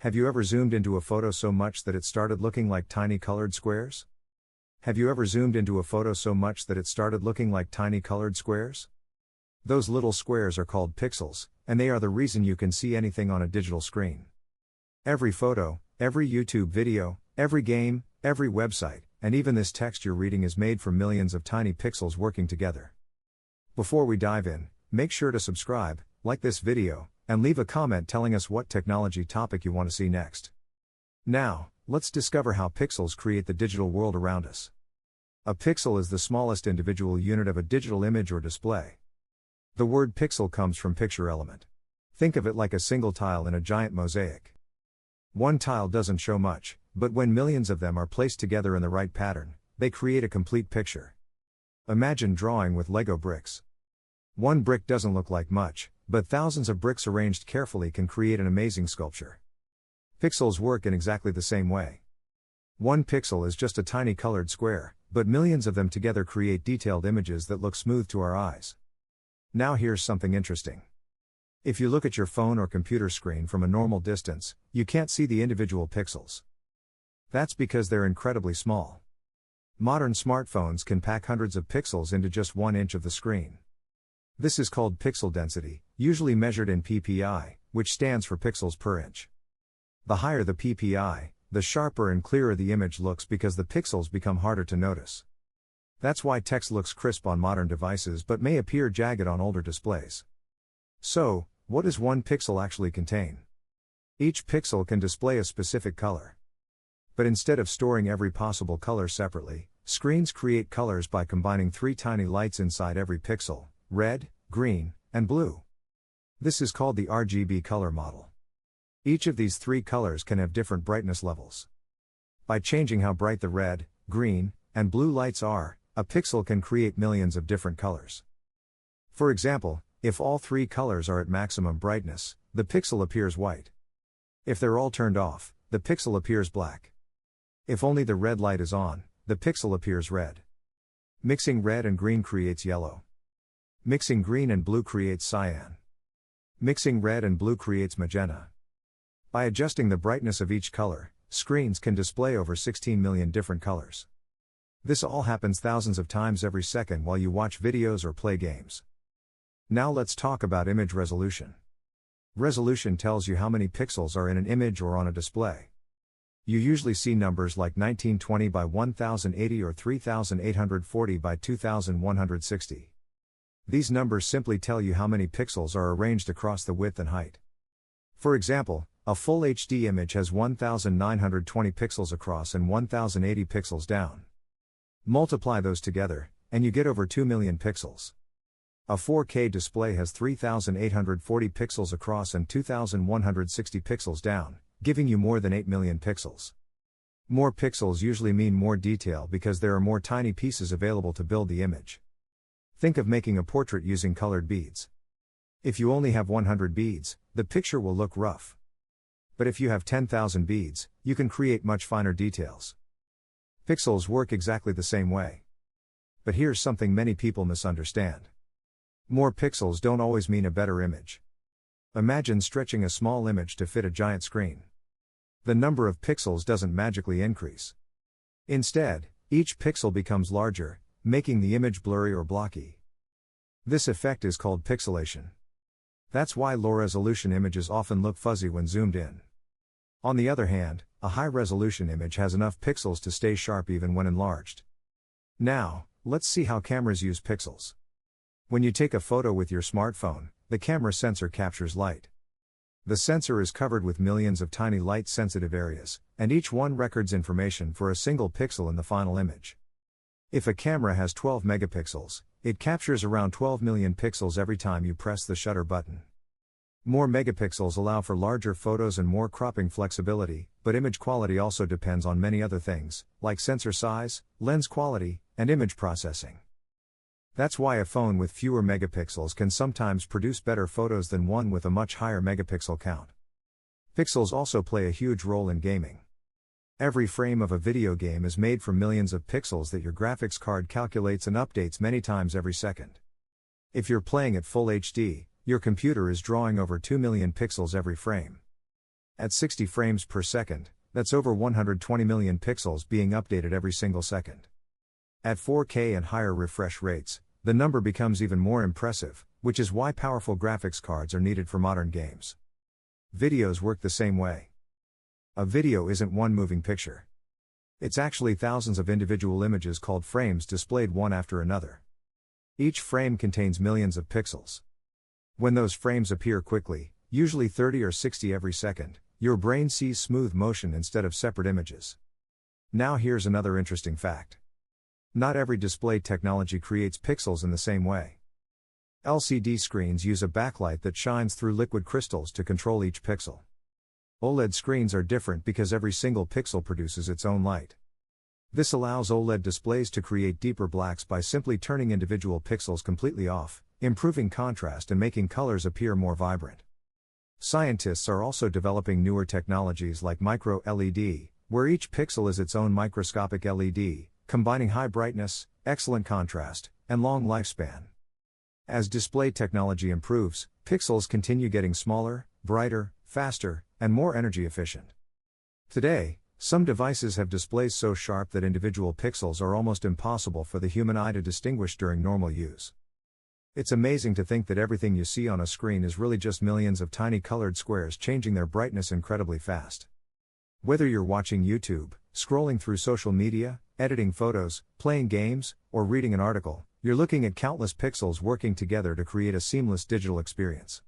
Have you ever zoomed into a photo so much that it started looking like tiny colored squares? Have you ever zoomed into a photo so much that it started looking like tiny colored squares? Those little squares are called pixels, and they are the reason you can see anything on a digital screen. Every photo, every YouTube video, every game, every website, and even this text you're reading is made from millions of tiny pixels working together. Before we dive in, make sure to subscribe, like this video, and leave a comment telling us what technology topic you want to see next. Now, let's discover how pixels create the digital world around us. A pixel is the smallest individual unit of a digital image or display. The word pixel comes from picture element. Think of it like a single tile in a giant mosaic. One tile doesn't show much, but when millions of them are placed together in the right pattern, they create a complete picture. Imagine drawing with Lego bricks. One brick doesn't look like much, but thousands of bricks arranged carefully can create an amazing sculpture. Pixels work in exactly the same way. One pixel is just a tiny colored square, but millions of them together create detailed images that look smooth to our eyes. Now here's something interesting. If you look at your phone or computer screen from a normal distance, you can't see the individual pixels. That's because they're incredibly small. Modern smartphones can pack hundreds of pixels into just 1 inch of the screen. This is called pixel density, usually measured in ppi, which stands for pixels per inch. The higher the ppi, the sharper and clearer the image looks because the pixels become harder to notice. That's why text looks crisp on modern devices but may appear jagged on older displays. So, what does one pixel actually contain? Each pixel can display a specific color. But instead of storing every possible color separately, screens create colors by combining 3 tiny lights inside every pixel: red, green, and blue. This is called the RGB color model. Each of these 3 colors can have different brightness levels. By changing how bright the red, green, and blue lights are, a pixel can create millions of different colors. For example, if all 3 colors are at maximum brightness, the pixel appears white. If they're all turned off, the pixel appears black. If only the red light is on, the pixel appears red. Mixing red and green creates yellow. Mixing green and blue creates cyan. Mixing red and blue creates magenta. By adjusting the brightness of each color, screens can display over 16 million different colors. This all happens thousands of times every second while you watch videos or play games. Now let's talk about image resolution. Resolution tells you how many pixels are in an image or on a display. You usually see numbers like 1920 by 1080 or 3840 by 2160. These numbers simply tell you how many pixels are arranged across the width and height. For example, a full HD image has 1920 pixels across and 1080 pixels down. Multiply those together, and you get over 2 million pixels. A 4K display has 3840 pixels across and 2160 pixels down, giving you more than 8 million pixels. More pixels usually mean more detail because there are more tiny pieces available to build the image. Think of making a portrait using colored beads. If you only have 100 beads, the picture will look rough. But if you have 10,000 beads, you can create much finer details. Pixels work exactly the same way. But here's something many people misunderstand. More pixels don't always mean a better image. Imagine stretching a small image to fit a giant screen. The number of pixels doesn't magically increase. Instead, each pixel becomes larger, making the image blurry or blocky. This effect is called pixelation. That's why low-resolution images often look fuzzy when zoomed in. On the other hand, a high-resolution image has enough pixels to stay sharp even when enlarged. Now, let's see how cameras use pixels. When you take a photo with your smartphone, the camera sensor captures light. The sensor is covered with millions of tiny light-sensitive areas, and each one records information for a single pixel in the final image. If a camera has 12 megapixels, it captures around 12 million pixels every time you press the shutter button. More megapixels allow for larger photos and more cropping flexibility, but image quality also depends on many other things, like sensor size, lens quality, and image processing. That's why a phone with fewer megapixels can sometimes produce better photos than one with a much higher megapixel count. Pixels also play a huge role in gaming. Every frame of a video game is made from millions of pixels that your graphics card calculates and updates many times every second. If you're playing at full HD, your computer is drawing over 2 million pixels every frame. At 60 frames per second, that's over 120 million pixels being updated every single second. At 4K and higher refresh rates, the number becomes even more impressive, which is why powerful graphics cards are needed for modern games. Videos work the same way. A video isn't one moving picture. It's actually thousands of individual images called frames displayed one after another. Each frame contains millions of pixels. When those frames appear quickly, usually 30 or 60 every second, your brain sees smooth motion instead of separate images. Now here's another interesting fact. Not every display technology creates pixels in the same way. LCD screens use a backlight that shines through liquid crystals to control each pixel. OLED screens are different because every single pixel produces its own light. This allows OLED displays to create deeper blacks by simply turning individual pixels completely off, improving contrast and making colors appear more vibrant. Scientists are also developing newer technologies like micro-LED, where each pixel is its own microscopic LED, combining high brightness, excellent contrast, and long lifespan. As display technology improves, pixels continue getting smaller, brighter, faster, and more energy efficient. Today, some devices have displays so sharp that individual pixels are almost impossible for the human eye to distinguish during normal use. It's amazing to think that everything you see on a screen is really just millions of tiny colored squares changing their brightness incredibly fast. Whether you're watching YouTube, scrolling through social media, editing photos, playing games, or reading an article, you're looking at countless pixels working together to create a seamless digital experience.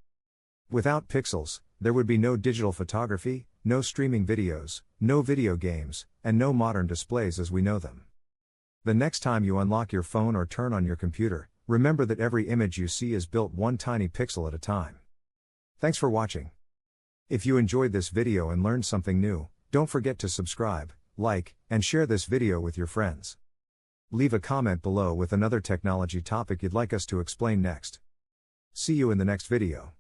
Without pixels, there would be no digital photography, no streaming videos, no video games, and no modern displays as we know them. The next time you unlock your phone or turn on your computer, remember that every image you see is built one tiny pixel at a time. Thanks for watching. If you enjoyed this video and learned something new, don't forget to subscribe, like, and share this video with your friends. Leave a comment below with another technology topic you'd like us to explain next. See you in the next video.